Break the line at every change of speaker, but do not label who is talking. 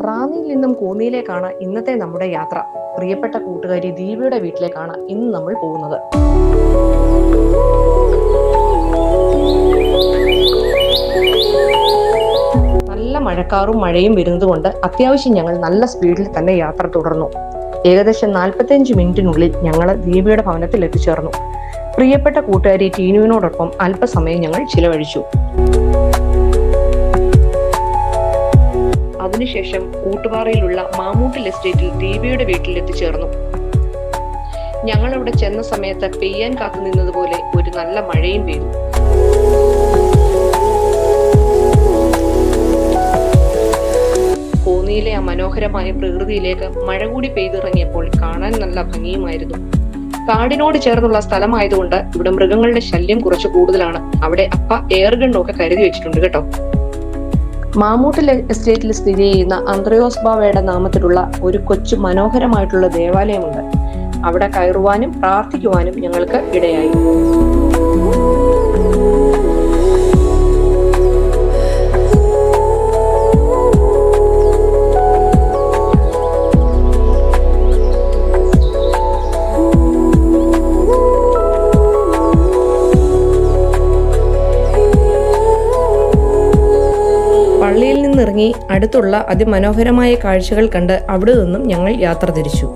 റാന്നിയിൽ നിന്നും കോന്നിയിലേക്കാണ് ഇന്നത്തെ നമ്മുടെ യാത്ര. പ്രിയപ്പെട്ട കൂട്ടുകാരി ദീപയുടെ വീട്ടിലേക്കാണ് ഇന്ന് നമ്മൾ പോകുന്നത്. നല്ല മഴക്കാറും മഴയും വരുന്നതുകൊണ്ട് അത്യാവശ്യം ഞങ്ങൾ നല്ല സ്പീഡിൽ തന്നെ യാത്ര തുടർന്നു. ഏകദേശം 45 മിനിറ്റിനുള്ളിൽ ഞങ്ങൾ ദീപയുടെ ഭവനത്തിൽ എത്തിച്ചേർന്നു. പ്രിയപ്പെട്ട കൂട്ടുകാരി ടീനുവിനോടൊപ്പം അല്പസമയം ഞങ്ങൾ ചിലവഴിച്ചു. അതിനുശേഷം കൂട്ടുപാറയിലുള്ള മാമൂട്ടിൽ എസ്റ്റേറ്റിൽ ദീപയുടെ വീട്ടിൽ എത്തിച്ചേർന്നു. ഞങ്ങൾ അവിടെ ചെന്ന സമയത്ത് പെയ്യാൻ കാത്തു നിന്നതുപോലെ ഒരു നല്ല മഴയും പെയ്തു. കോന്നിയിലെ ആ മനോഹരമായ പ്രകൃതിയിലേക്ക് മഴ കൂടി പെയ്തിറങ്ങിയപ്പോൾ കാണാൻ നല്ല ഭംഗിയുമായിരുന്നു. കാടിനോട് ചേർന്നുള്ള സ്ഥലമായതുകൊണ്ട് ഇവിടെ മൃഗങ്ങളുടെ ശല്യം കുറച്ച് കൂടുതലാണ്. അവിടെ അപ്പ എയർഗണ്ണൊക്കെ കരുതി വെച്ചിട്ടുണ്ട് കേട്ടോ. മാമൂട്ടിൽ എസ്റ്റേറ്റിൽ സ്ഥിതി ചെയ്യുന്ന അന്ത്രയോസ് ബാവയുടെ നാമത്തിലുള്ള ഒരു കൊച്ചു മനോഹരമായിട്ടുള്ള ദേവാലയമുണ്ട്. അവിടെ കയറുവാനും പ്രാർത്ഥിക്കുവാനും ഞങ്ങൾക്ക് ഇടയായി. പള്ളിയിൽ നിന്നിറങ്ങി അടുത്തുള്ള അതിമനോഹരമായ കാഴ്ചകൾ കണ്ട് അവിടെ നിന്നും ഞങ്ങൾ യാത്ര തിരിച്ചു.